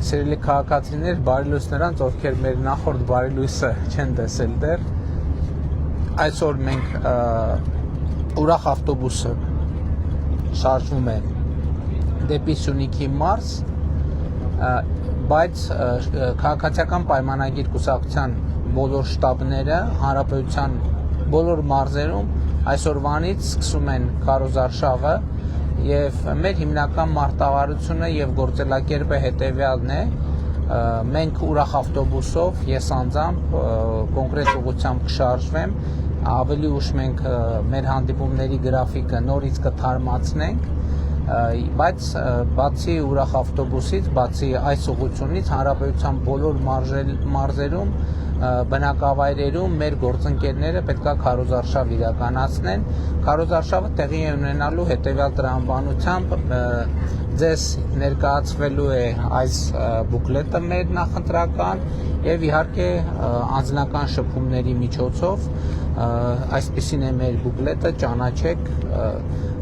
Սիրելի քաղաքացիներ, բարի լույս նրանց, ովքեր մեր նախորդ բարի լույսը չեն տեսել դեռ։ Այսօր մենք ուրախ ավտոբուսը շարժվում է դեպի Սյունիքի մարզ, բայց քաղաքացիական պայմանագիր կուսակցության բոլոր շտաբները հանրապետության բոլոր մարզերում այսօրվանից սկսում են քարոզարշավը եւ մեր հիմնական մարտավարությունը եւ գործելակերպը հետեւյալն է. մենք ուրախ ավտոբուսով, ես անձամբ կոնկրետ ուղղությամբ կշարժվեմ, ավելի ուշ մենք մեր հանդիպումների գրաֆիկը նորից կթարմացնենք, բայց բացի ուրախ ավտոբուսից, բացի այս ուղղությունից հանրապետության բոլոր մարզերում բնակավայրերում մեր գործընկերները պետքա քարոզարշավ իրականացնեն։ Քարոզարշավը տեղի է ունենալու հետևյալ տրամաբանությամբ ձեզ ներկայացվելու է այս բուկլետը մեր նախընտրական եւ իհարկե անձնական շփումների միջոցով այսպիսին է մեր բուկլետը, ճանաչեք,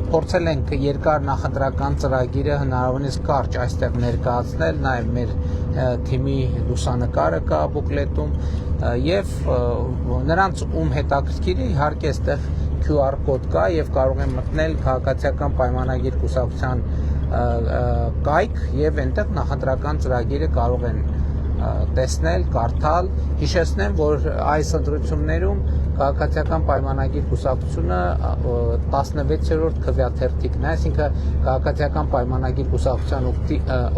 փորձել ենք երկար նախընտրական ծրագիրը հնարավորինս կարճ այստեղ ներկայացնել, նաև մեր թիմի լուսանկարը կա բուկլետում եւ նրանց ում հետաքրքիր է իհարկե այստեղ QR կոդ կա եւ կարող են մտնել քաղաքացիական պայմանագիր կուսակցության կայք եւ այնտեղ նախընտրական ծրագիրը կարող են տեսնել, կարդալ, հիշեցնեմ, որ այս ընտրություններում քաղաքացիական պայմանագիր կուսակցությունը 16-րդ քվեաթերթիկն է, այսինքն քաղաքացիական պայմանագիր կուսակցության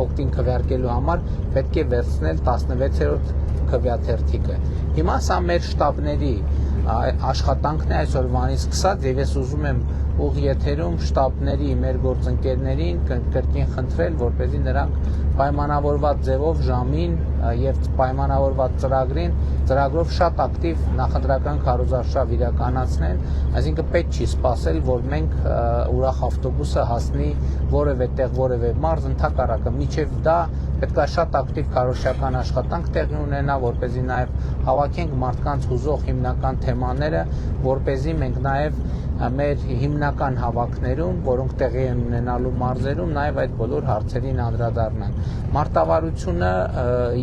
օգտին քվեարկելու համար պետք է վերցնել 16-րդ քվեաթերթիկը։ Հիմա սա մեր շտաբների աշխատանքն է այսօրվանից սկսած եւ ես ուզում եմ ուղի եթերում շտաբների մեր գործընկերներին կրկին խնդրել, որպեսզի նրանք պայմանավորված ձևով ժամին եւ պայմանավորված ծրագրով շատ ակտիվ նախընտրական քարոզարշավ իրականացնեն, այսինքն պետք չի սպասել, որ մենք ուրախ ավտոբուսը հասնի որևէ տեղ, որևէ մարզ, ընդհակառակը միջև դա պետք է շատ ակտիվ քարոզչական աշխատանք տեղի ունենա, որպեսզի նաեւ հավաքենք մարդկանց հուզող հիմնական թեմաները, որպեսզի մենք նաեւ մեր հիմնական հավաքներում, որոնք տեղի են ունենալու մարզերում, նաև այդ բոլոր հարցերին անդրադառնանք։ Մարտավարությունը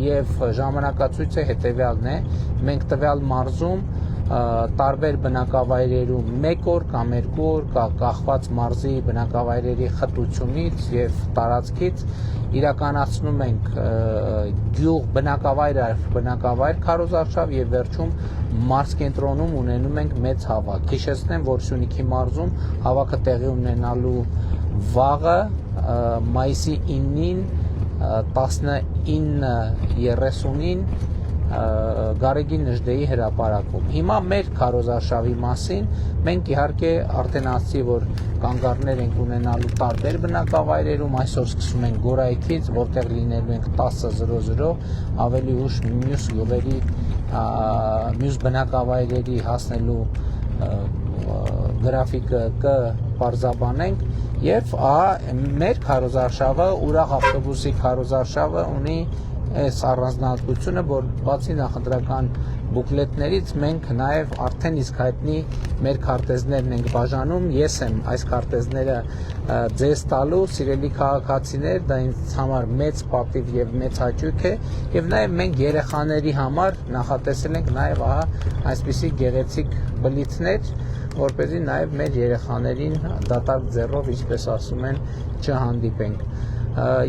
եւ ժամանակացույցը հետեւյալն է. մենք տվյալ մարզում տարբեր բնակավայրերում 1 օր կամ 2 օր կախված մարզի բնակավայրերի խտությունից եւ տարածքից իրականացնում ենք գյուղ բնակավայր քարոզարշավ եւ վերջում մարզ կենտրոնում ունենում ենք մեծ հավաք։ Հիշեցնեմ, որ Սյունիքի մարզում հավաքը տեղի ունենալու վաղը մայիսի 9-ին 19:30-ին Գարեգին Նժդեի հրապարակում։ Հիմա մեր քարոզարշավի մասին մենք իհարկե արդեն ասացի, որ կանգառներ ենք ունենալու տարբեր բնակավայրերում, այսօր սկսում ենք Գորայքից, որտեղ լինելու ենք 10:00, ավելի ուշ մյուս գյուղերի, մյուս բնակավայրերի հասնելու գրաֆիկը կպարզաբանենք եւ մեր քարոզարշավը, ուրախ ավտոբուսի քարոզարշավը ունի այս առանձնահատկությունը, որ բացի նախընտրական բուկլետներից մենք նաև արդեն իսկ հայտնի մեր քարտեզներն ենք բաժանում, ես եմ այս քարտեզները ձեզ տալու, սիրելի քաղաքացիներ, դա ինձ համար մեծ պատիվ եւ մեծ հաճույք է եւ նաև մենք երեխաների համար նախատեսել ենք նաև այսպիսի գեղեցիկ բլիթներ, որպեսզի նաև մեր երեխաներին դատարկ ձեռով, ինչպես ասում են, չհանդիպենք։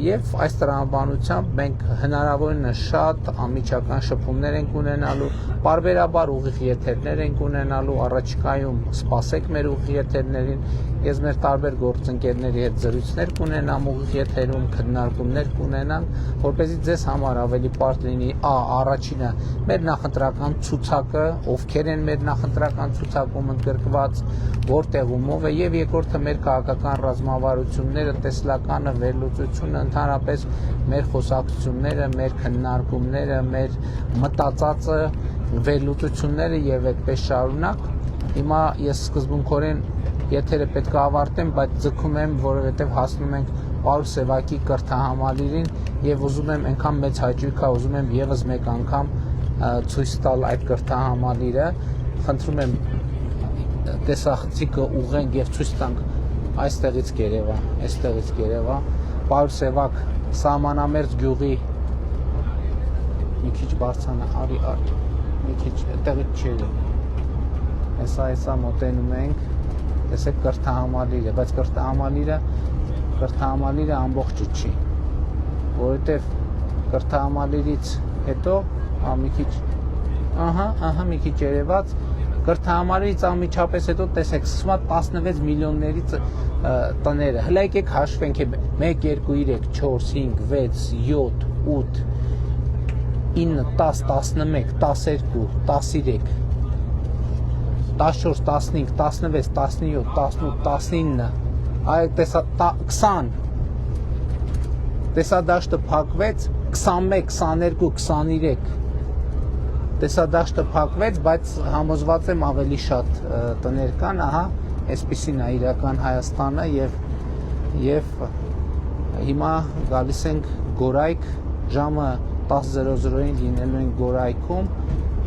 Եվ այս տրամաբանությամբ մենք հնարավորինս շատ անմիջական շփումներ ենք ունենալու, պարբերաբար ուղիղ եթերներ ենք ունենալու, առաջիկայում սպասեք մեր ուղիղ եթերներին, ես մեր տարբեր գործընկերների հետ զրույցներ կունենամ ուղիղ եթերում, քննարկումներ կունենանք, որպեսզի ձեզ համար ավելի պարզ լինի առաջինը մեր նախընտրական ցուցակը, ովքեր են մեր նախընտրական ցուցակում ընդգրկված, որտեղ ումով է, եւ երկրորդը մեր քաղաքական ռազմավարությունները, տեսլականը, վերլուծությունը, ընդհանրապես մեր խոսակցությունները, մեր քննարկումները, մեր մտածածը, վերլուծությունները եւ այդպես շարունակ։ Հիմա ես սկզբունքորեն եթերը պետք է ավարտեմ, բայց ձգում եմ, որովհետեւ հասնում ենք Պարուլ Սևակի կրթահամալիրին եւ ուզում եմ այնքան մեծ հաճույք է, ուզում եմ եւս մեկ անգամ ցույց տալ այդ կրթահամալիրը։ Խնդրում եմ տեսախցիկը ուղենք եւ ցույց տանք այստեղից Գերեվա, այստեղից Գերեվա, Պարուլ Սևակ սահմանամերձ գյուղի մի քիչ բարձանա, արի, մի քիչ տեղից չի ելնում։ Հեսա մոտենում ենք, տեսեք կրթահամալիրը, բայց կրթահամալիրը ամբողջը չի, որովհետև կրթահամալիրից հետո մի քիչ, մի քիչ երևաց, կրթահամալիրից անմիջապես հետո տեսեք սկսում է 16 միլիոնների տները, հլա եկեք հաշվենք 1, 2, 3, 4, 5, 6, 7, 8, 9, 10, 11, 12, 13, 14, 15, 16, 17, 18, 19, տեսա 20, տեսադաշտը փակվեց, 21, 22, 23, տեսադաշտը փակվեց, բայց համոզված եմ ավելի շատ տներ կան, այսպիսին է իրական Հայաստանը և հիմա գալիս ենք Գորայք, ժամը 10:00-ին լինելու ենք Գորայքում,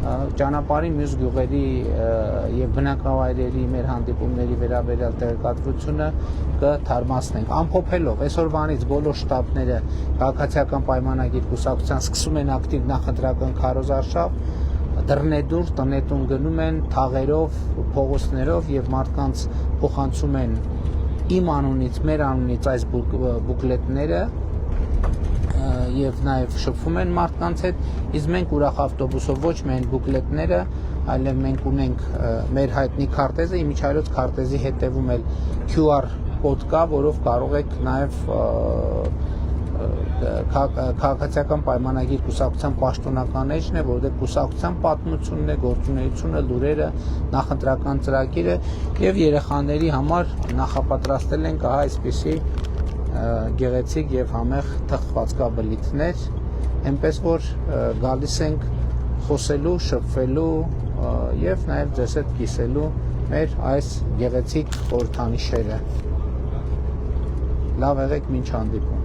ճանապարհի մյուս գյուղերի և բնակավայրերի մեր հանդիպումների վերաբերյալ տեղեկատվությունը կթարմացնենք, ամփոփելով այսօրվանից բոլոր շտաբները քաղաքացիական պայմանագիր կուսակցության սկսում են ակտիվ նախընտրական քարոզարշավ, դռնեդուր, տնետուն գնում են թաղերով, փողոցներով և մարդկանց փոխանցում են իմ անունից, մեր անունից այս բուկլետները և նաև շփվում են մարդկանց հետ, իսկ մենք ուրախ ավտոբուսով ոչ միայն բուկլետները, այլև մենք ունենք մեր հայտնի քարտեզը, իմիջիայլոց քարտեզի հետևում էլ QR կոդ կա, որով կարող եք նաև քաղաքացիական պայմանագիր կուսակցության պաշտոնական էջն է, որտեղ կուսակցության պատմությունն է, գործունեությունը, լուրերը, նախընտրական ծրագիրը և երեխաների համար նախապատրաստել ենք այսպիսի գեղեցիկ և համեղ թխվածքաբլիթներ, այնպես որ գալիս ենք խոսելու, շփվելու և նաև ձեզ հետ կիսելու մեր այս գեղեցիկ խորհրդանիշերը։ Լավ եղեք, մինչ հանդիպում։